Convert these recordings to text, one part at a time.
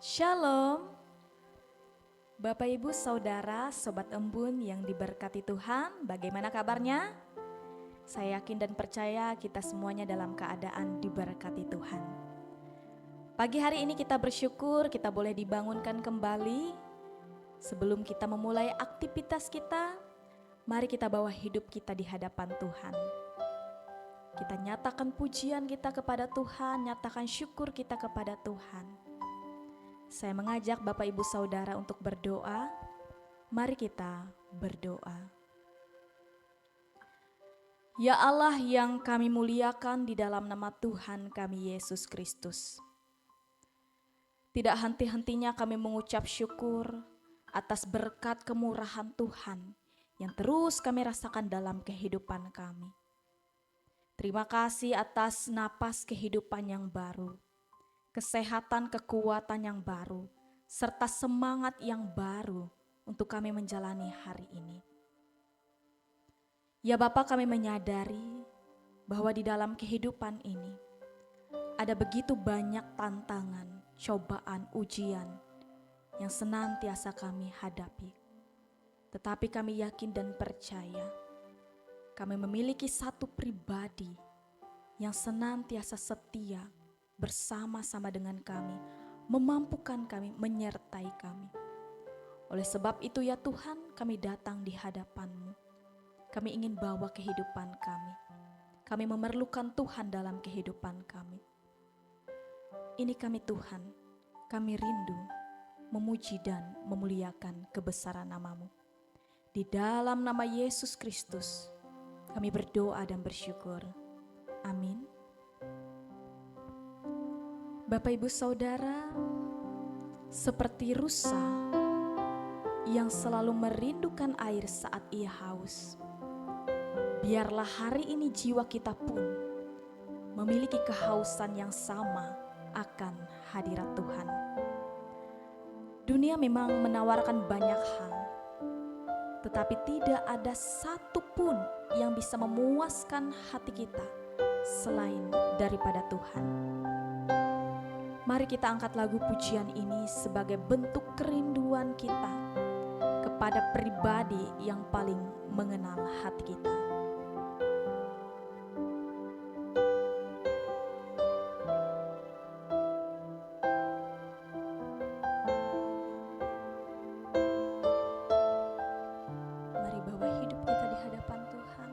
Shalom, Bapak Ibu Saudara, Sobat Embun yang diberkati Tuhan, bagaimana kabarnya? Saya yakin dan percaya kita semuanya dalam keadaan diberkati Tuhan. Pagi hari ini kita bersyukur kita boleh dibangunkan kembali. Sebelum kita memulai aktivitas kita, mari kita bawa hidup kita di hadapan Tuhan. Kita nyatakan pujian kita kepada Tuhan, nyatakan syukur kita kepada Tuhan. Saya mengajak Bapak Ibu Saudara untuk berdoa. Mari kita berdoa. Ya Allah yang kami muliakan di dalam nama Tuhan kami Yesus Kristus. Tidak henti-hentinya kami mengucap syukur atas berkat kemurahan Tuhan yang terus kami rasakan dalam kehidupan kami. Terima kasih atas napas kehidupan yang baru. Kesehatan, kekuatan yang baru, serta semangat yang baru untuk kami menjalani hari ini. Ya Bapa, kami menyadari bahwa di dalam kehidupan ini ada begitu banyak tantangan, cobaan, ujian yang senantiasa kami hadapi. Tetapi kami yakin dan percaya kami memiliki satu pribadi yang senantiasa setia bersama-sama dengan kami, memampukan kami, menyertai kami. Oleh sebab itu ya Tuhan, kami datang di hadapan-Mu. Kami ingin bawa kehidupan kami. Kami memerlukan Tuhan dalam kehidupan kami. Ini kami Tuhan, kami rindu memuji dan memuliakan kebesaran nama-Mu. Di dalam nama Yesus Kristus, kami berdoa dan bersyukur. Amin. Bapak Ibu Saudara, seperti rusa yang selalu merindukan air saat ia haus, biarlah hari ini jiwa kita pun memiliki kehausan yang sama akan hadirat Tuhan. Dunia memang menawarkan banyak hal, tetapi tidak ada satupun yang bisa memuaskan hati kita selain daripada Tuhan. Mari kita angkat lagu pujian ini sebagai bentuk kerinduan kita kepada pribadi yang paling mengenal hati kita. Mari bawa hidup kita di hadapan Tuhan.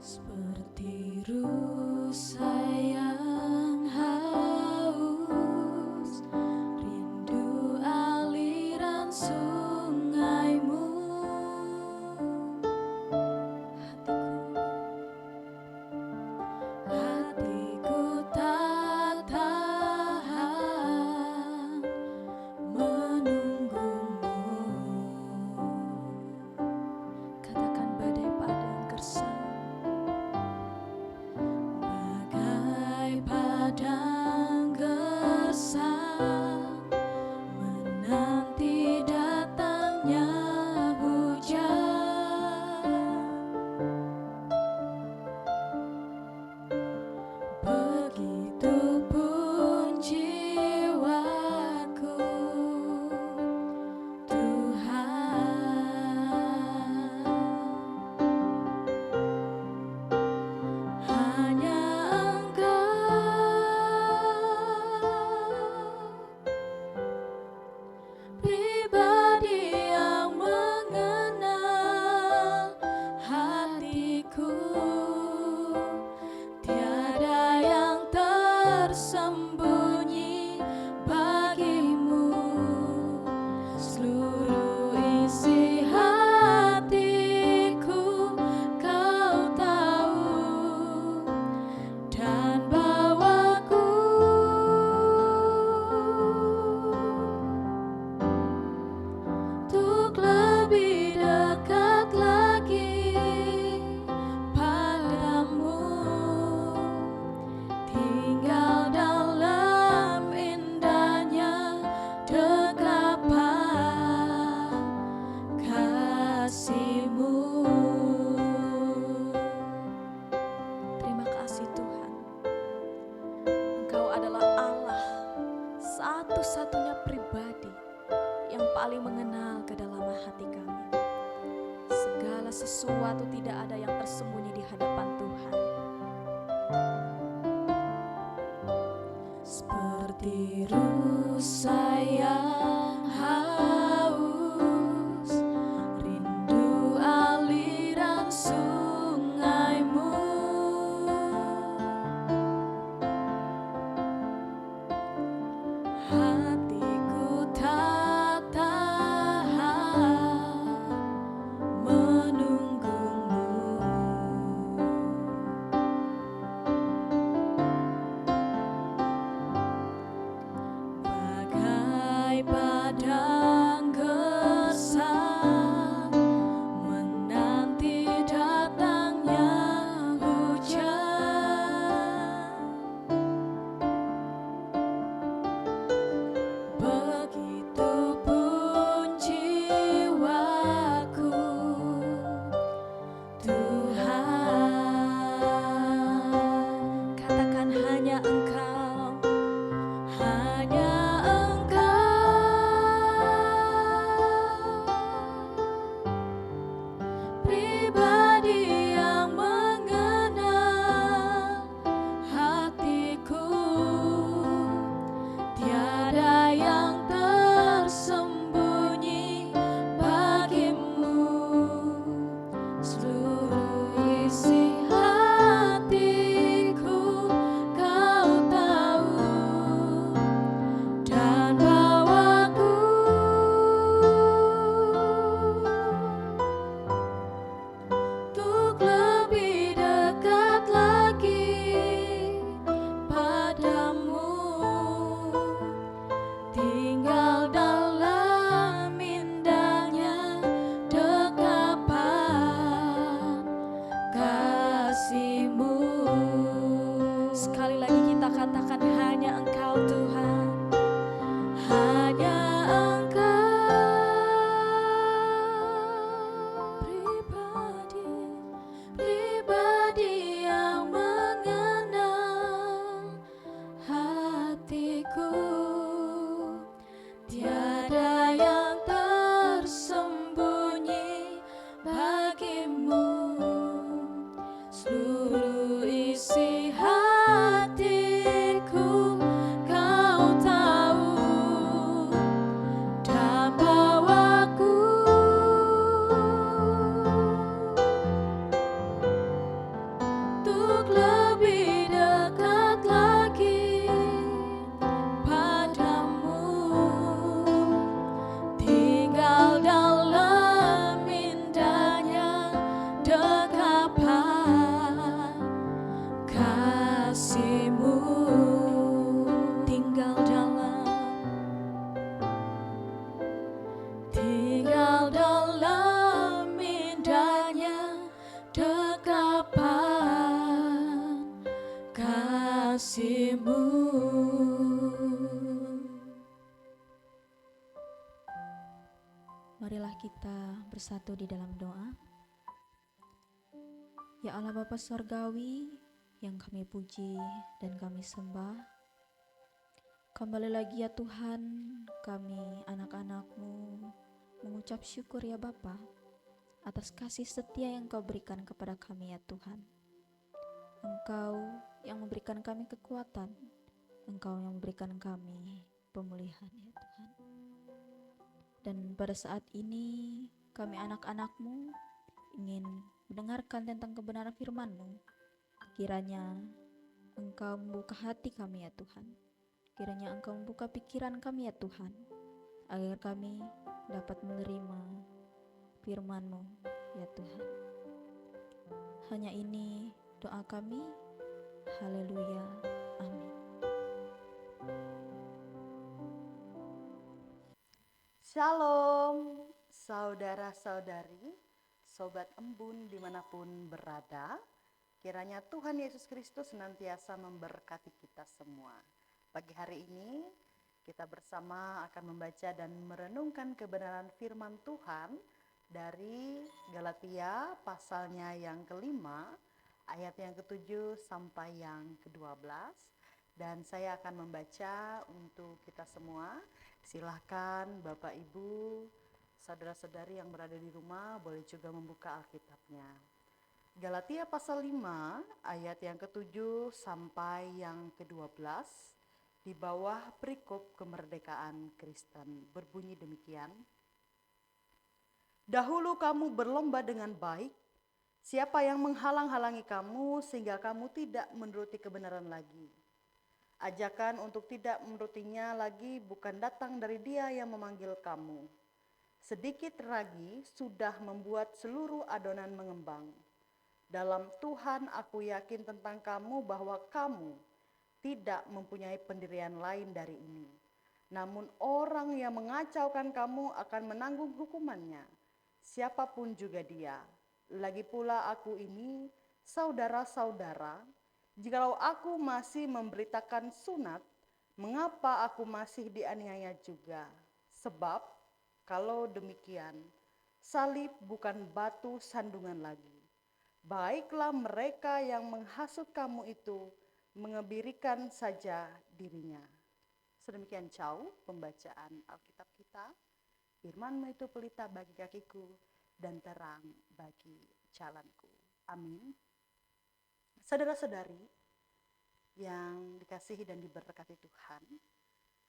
Seperti rusa yang satu-satunya pribadi yang paling mengenal kedalaman hati kami. Segala sesuatu tidak ada yang tersembunyi di hadapan Tuhan. Seperti rusa yang haus, rindu aliran sungaimu. Hatiku tak tahan menunggumu. Bagai padang gersang menanti datangnya hujan. Begitupun jiwaku, Tuhan. Katakan hanya Engkau, hanya pribadi yang mengenal hatiku. Tiada yang tersembunyi bagimu. Seluruh isi hatiku Kau tahu, dan bawaku untuk lebih dekat lagi padamu. Tinggal dalam indahnya dekapan kasih-Mu. Sekali lagi kita katakan hanya Engkau Tuhan, hanya pribadi yang mengenal hatiku. Tiada yang tersembunyi bagimu. Seluruh isi hatiku Kau tahu, dan bawaku untuk lebih dekat lagi padamu. Tinggal dalam indahnya dekapan kasih-Mu. Tinggal dalam indahnya dekapan kasih-Mu. Marilah kita bersatu di dalam doa. Ya Allah Bapa Sorgawi yang kami puji dan kami sembah, kembali lagi ya Tuhan, kami anak-anak-Mu mengucap syukur ya Bapa atas kasih setia yang Kau berikan kepada kami ya Tuhan. Engkau yang memberikan kami kekuatan, Engkau yang memberikan kami pemulihan ya Tuhan. Dan pada saat ini kami anak-anak-Mu ingin mendengarkan tentang kebenaran firman-Mu. Kiranya Engkau membuka hati kami ya Tuhan. Kiranya Engkau membuka pikiran kami ya Tuhan, agar kami dapat menerima firman-Mu ya Tuhan. Hanya ini doa kami. Haleluya. Amin. Shalom, saudara-saudari, sobat embun dimanapun berada. Kiranya Tuhan Yesus Kristus senantiasa memberkati kita semua. Pagi hari ini kita bersama akan membaca dan merenungkan kebenaran firman Tuhan dari Galatia pasalnya yang kelima, ayat yang ke-7 sampai yang ke-12. Dan saya akan membaca untuk kita semua. Silahkan Bapak Ibu, saudara-saudari yang berada di rumah boleh juga membuka Alkitabnya. Galatia pasal 5 ayat yang ke-7 sampai yang ke-12 di bawah perikop kemerdekaan Kristen berbunyi demikian. Dahulu kamu berlomba dengan baik, siapa yang menghalang-halangi kamu sehingga kamu tidak menuruti kebenaran lagi? Ajakan untuk tidak menurutinya lagi bukan datang dari Dia yang memanggil kamu. Sedikit lagi sudah membuat seluruh adonan mengembang. Dalam Tuhan aku yakin tentang kamu bahwa kamu tidak mempunyai pendirian lain dari ini. Namun orang yang mengacaukan kamu akan menanggung hukumannya, siapapun juga dia. Lagi pula aku ini, saudara-saudara, jikalau aku masih memberitakan sunat, mengapa aku masih dianiaya juga? Sebab kalau demikian, salib bukan batu sandungan lagi. Baiklah mereka yang menghasut kamu itu mengebirikan saja dirinya. Sedemikian jauh pembacaan Alkitab kita. Firman-Mu itu pelita bagi kakiku dan terang bagi jalanku. Amin. Saudara-saudari yang dikasihi dan diberkati Tuhan,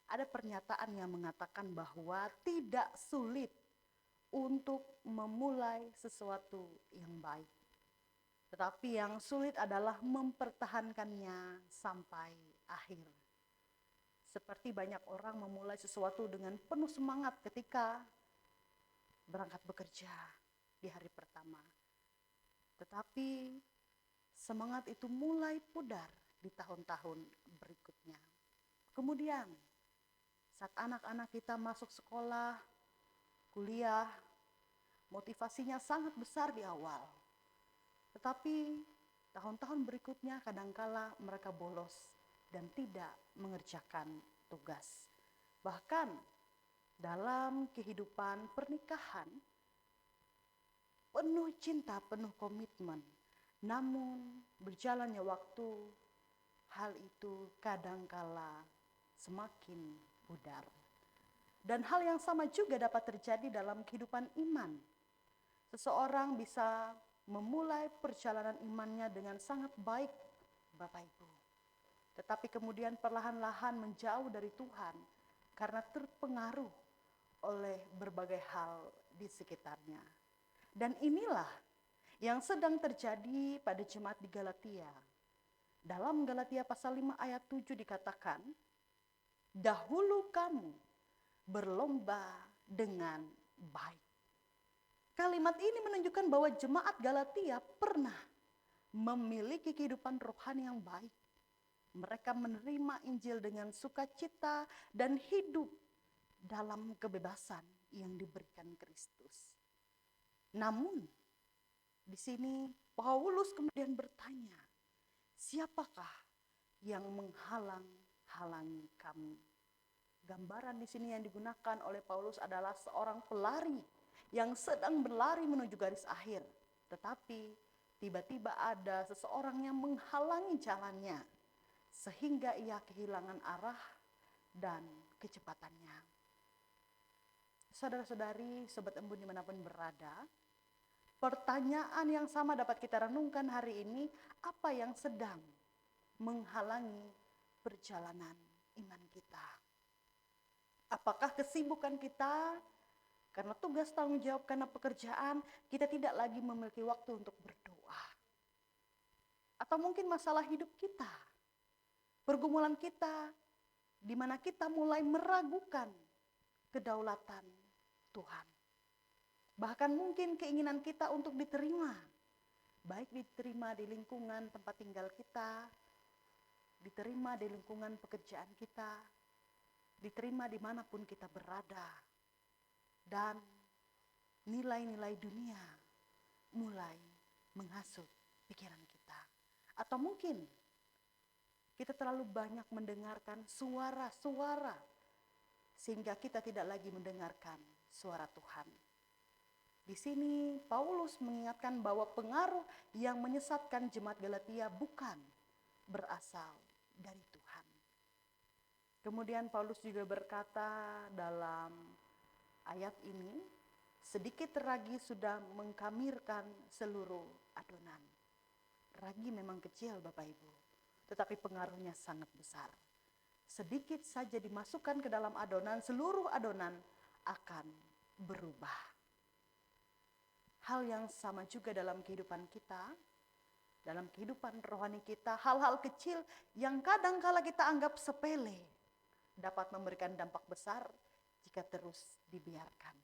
ada pernyataan yang mengatakan bahwa tidak sulit untuk memulai sesuatu yang baik. Tetapi yang sulit adalah mempertahankannya sampai akhir. Seperti banyak orang memulai sesuatu dengan penuh semangat ketika berangkat bekerja di hari pertama. Tetapi semangat itu mulai pudar di tahun-tahun berikutnya. Kemudian saat anak-anak kita masuk sekolah, kuliah, motivasinya sangat besar di awal. Tetapi tahun-tahun berikutnya kadangkala mereka bolos dan tidak mengerjakan tugas. Bahkan dalam kehidupan pernikahan, penuh cinta, penuh komitmen. Namun berjalannya waktu, hal itu kadangkala semakin pudar. Dan hal yang sama juga dapat terjadi dalam kehidupan iman. Seseorang bisa memulai perjalanan imannya dengan sangat baik, Bapak Ibu. Tetapi kemudian perlahan-lahan menjauh dari Tuhan karena terpengaruh oleh berbagai hal di sekitarnya. Dan inilah yang sedang terjadi pada jemaat di Galatia. Dalam Galatia pasal 5 ayat 7 dikatakan, dahulu kamu berlomba dengan baik. Kalimat ini menunjukkan bahwa jemaat Galatia pernah memiliki kehidupan rohani yang baik. Mereka menerima Injil dengan sukacita dan hidup dalam kebebasan yang diberikan Kristus. Namun, di sini Paulus kemudian bertanya, siapakah yang menghalang-halangi kamu? Gambaran di sini yang digunakan oleh Paulus adalah seorang pelari yang sedang berlari menuju garis akhir. Tetapi tiba-tiba ada seseorang yang menghalangi jalannya sehingga ia kehilangan arah dan kecepatannya. Saudara-saudari, sobat embun dimanapun berada, pertanyaan yang sama dapat kita renungkan hari ini, apa yang sedang menghalangi perjalanan iman kita? Apakah kesibukan kita karena tugas tanggung jawab, karena pekerjaan, kita tidak lagi memiliki waktu untuk berdoa? Atau mungkin masalah hidup kita, pergumulan kita, di mana kita mulai meragukan kedaulatan Tuhan. Bahkan mungkin keinginan kita untuk diterima, baik diterima di lingkungan tempat tinggal kita, diterima di lingkungan pekerjaan kita, diterima dimanapun kita berada. Dan nilai-nilai dunia mulai menghasut pikiran kita. Atau mungkin kita terlalu banyak mendengarkan suara-suara sehingga kita tidak lagi mendengarkan suara Tuhan. Di sini Paulus mengingatkan bahwa pengaruh yang menyesatkan jemaat Galatia bukan berasal dari Tuhan. Kemudian Paulus juga berkata dalam ayat ini, sedikit ragi sudah mengkamirkan seluruh adonan. Ragi memang kecil Bapak Ibu, tetapi pengaruhnya sangat besar. Sedikit saja dimasukkan ke dalam adonan, seluruh adonan akan berubah. Hal yang sama juga dalam kehidupan kita, dalam kehidupan rohani kita, hal-hal kecil yang kadang kala kita anggap sepele, dapat memberikan dampak besar jika terus dibiarkan.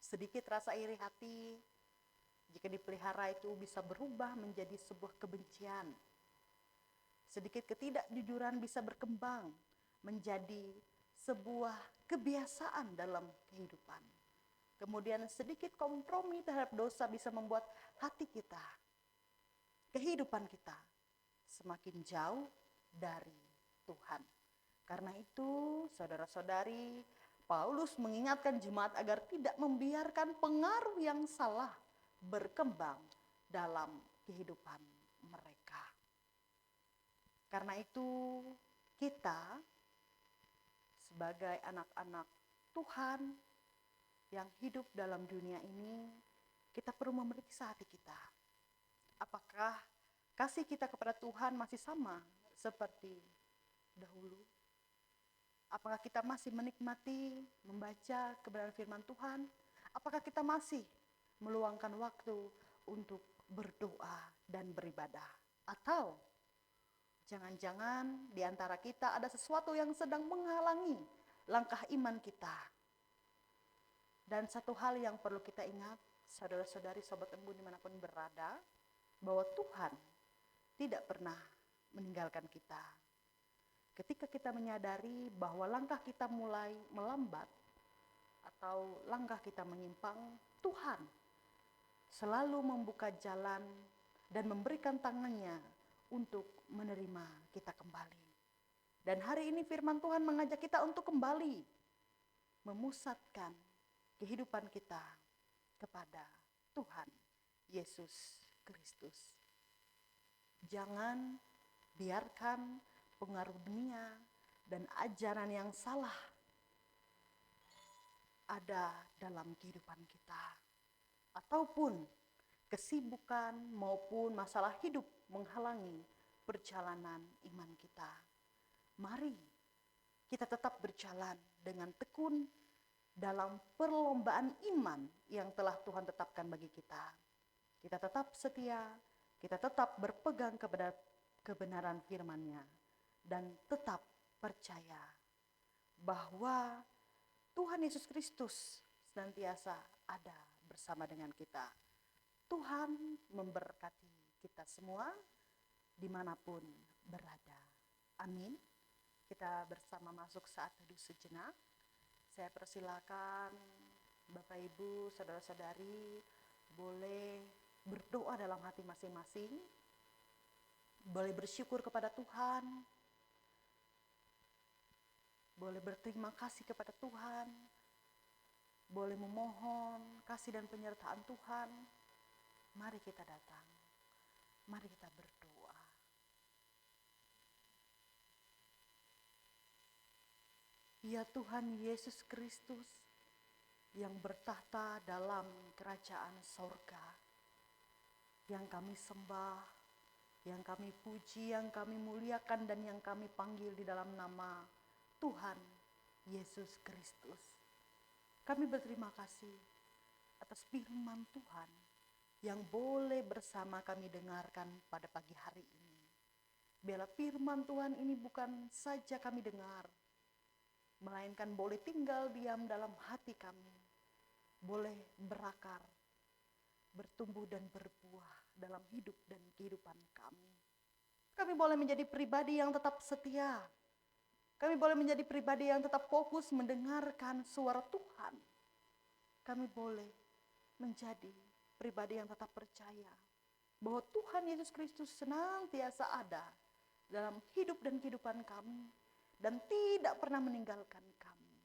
Sedikit rasa iri hati, jika dipelihara itu bisa berubah menjadi sebuah kebencian. Sedikit ketidakjujuran bisa berkembang menjadi sebuah kebiasaan dalam kehidupan. Kemudian sedikit kompromi terhadap dosa bisa membuat hati kita, kehidupan kita semakin jauh dari Tuhan. Karena itu, saudara-saudari, Paulus mengingatkan jemaat agar tidak membiarkan pengaruh yang salah berkembang dalam kehidupan mereka. Karena itu, kita sebagai anak-anak Tuhan yang hidup dalam dunia ini, kita perlu memeriksa hati kita. Apakah kasih kita kepada Tuhan masih sama seperti dahulu? Apakah kita masih menikmati membaca kebenaran firman Tuhan? Apakah kita masih meluangkan waktu untuk berdoa dan beribadah? Atau jangan-jangan di antara kita ada sesuatu yang sedang menghalangi langkah iman kita? Dan satu hal yang perlu kita ingat, saudara-saudari, sobat embun dimanapun berada, bahwa Tuhan tidak pernah meninggalkan kita. Ketika kita menyadari bahwa langkah kita mulai melambat atau langkah kita menyimpang, Tuhan selalu membuka jalan dan memberikan tangannya untuk menerima kita kembali. Dan hari ini firman Tuhan mengajak kita untuk kembali memusatkan kehidupan kita kepada Tuhan Yesus Kristus. Jangan biarkan pengaruh dunia dan ajaran yang salah ada dalam kehidupan kita, ataupun kesibukan maupun masalah hidup menghalangi perjalanan iman kita. Mari kita tetap berjalan dengan tekun dalam perlombaan iman yang telah Tuhan tetapkan bagi kita. Kita tetap setia, kita tetap berpegang kepada kebenaran firman-Nya, dan tetap percaya bahwa Tuhan Yesus Kristus senantiasa ada bersama dengan kita. Tuhan memberkati kita semua dimanapun berada. Amin. Kita bersama masuk saat teduh sejenak. Saya persilakan Bapak Ibu, saudara-saudari boleh berdoa dalam hati masing-masing. Boleh bersyukur kepada Tuhan. Boleh berterima kasih kepada Tuhan. Boleh memohon kasih dan penyertaan Tuhan. Mari kita datang. Mari kita berdoa. Ya Tuhan Yesus Kristus yang bertahta dalam kerajaan sorga, yang kami sembah, yang kami puji, yang kami muliakan, dan yang kami panggil di dalam nama Tuhan Yesus Kristus. Kami berterima kasih atas firman Tuhan yang boleh bersama kami dengarkan pada pagi hari ini. Biarlah firman Tuhan ini bukan saja kami dengar, melainkan boleh tinggal diam dalam hati kami, boleh berakar, bertumbuh dan berbuah dalam hidup dan kehidupan kami. Kami boleh menjadi pribadi yang tetap setia. Kami boleh menjadi pribadi yang tetap fokus mendengarkan suara Tuhan. Kami boleh menjadi pribadi yang tetap percaya bahwa Tuhan Yesus Kristus senantiasa ada dalam hidup dan kehidupan kami, dan tidak pernah meninggalkan kami.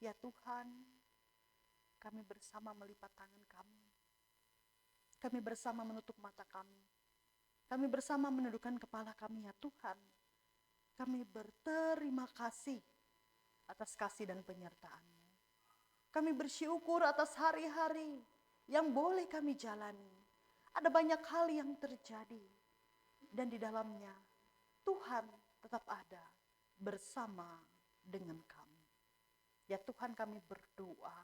Ya Tuhan, kami bersama melipat tangan kami. Kami bersama menutup mata kami. Kami bersama menundukkan kepala kami, ya Tuhan. Kami berterima kasih atas kasih dan penyertaan-Mu. Kami bersyukur atas hari-hari yang boleh kami jalani. Ada banyak hal yang terjadi dan di dalamnya Tuhan tetap ada bersama dengan kami. Ya Tuhan, kami berdoa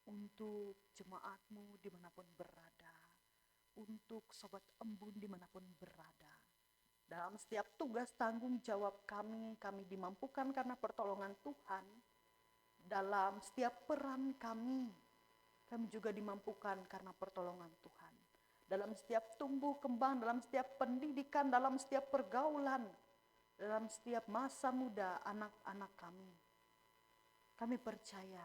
untuk jemaat-Mu dimanapun berada, untuk Sobat Embun dimanapun berada. Dalam setiap tugas tanggung jawab kami dimampukan karena pertolongan Tuhan. Dalam setiap peran kami juga dimampukan karena pertolongan Tuhan. Dalam setiap tumbuh kembang, dalam setiap pendidikan, dalam setiap pergaulan, dalam setiap masa muda anak-anak kami percaya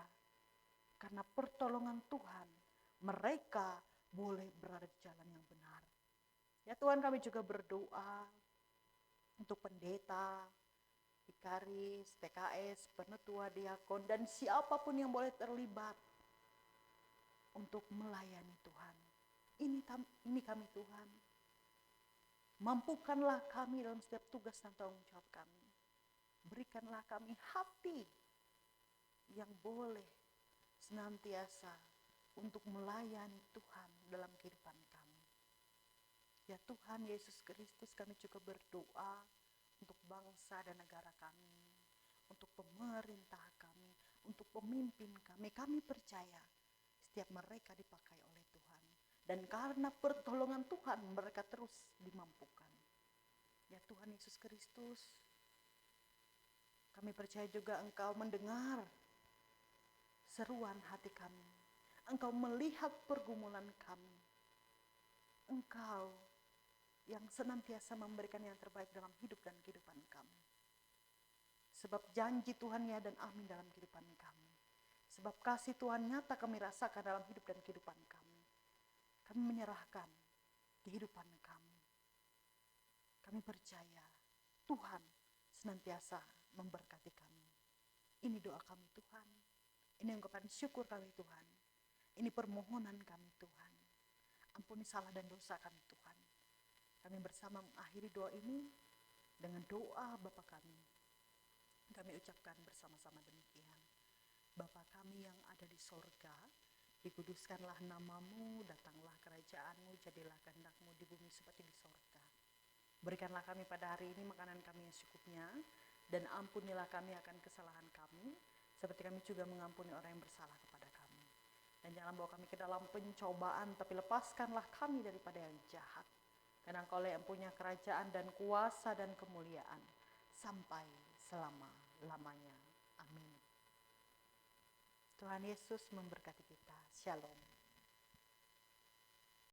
karena pertolongan Tuhan, mereka boleh berada di jalan yang benar. Ya Tuhan, kami juga berdoa untuk pendeta, vikaris, PKS, penetua, diakon, dan siapapun yang boleh terlibat untuk melayani Tuhan. Ini kami Tuhan. Mampukanlah kami dalam setiap tugas dan tanggung jawab kami. Berikanlah kami hati yang boleh senantiasa untuk melayani Tuhan dalam kehidupan kami. Ya Tuhan Yesus Kristus, kami juga berdoa untuk bangsa dan negara kami, untuk pemerintah kami, untuk pemimpin kami. Kami percaya setiap mereka dipakai oleh Tuhan. Dan karena pertolongan Tuhan mereka terus dimampukan. Ya Tuhan Yesus Kristus, kami percaya juga Engkau mendengar seruan hati kami. Engkau melihat pergumulan kami. Engkau yang senantiasa memberikan yang terbaik dalam hidup dan kehidupan kami. Sebab janji Tuhan ya dan amin dalam kehidupan kami. Sebab kasih Tuhan nyata kami rasakan dalam hidup dan kehidupan kami. Kami menyerahkan kehidupan kami. Kami percaya Tuhan senantiasa memberkati kami. Ini doa kami Tuhan. Ini ungkapan syukur kami Tuhan. Ini permohonan kami Tuhan. Ampuni salah dan dosa kami Tuhan. Kami bersama mengakhiri doa ini dengan doa Bapa kami. Kami ucapkan bersama-sama demikian. Bapa kami yang ada di sorga, dikuduskanlah namamu, datanglah kerajaanmu, jadilah kehendak-mu di bumi seperti di sorga. Berikanlah kami pada hari ini makanan kami yang secukupnya, dan ampunilah kami akan kesalahan kami, seperti kami juga mengampuni orang yang bersalah kepada kami. Dan jangan bawa kami ke dalam pencobaan, tapi lepaskanlah kami daripada yang jahat. Karena Engkau yang punya kerajaan dan kuasa dan kemuliaan sampai selama-lamanya. Amin. Tuhan Yesus memberkati kita. Shalom.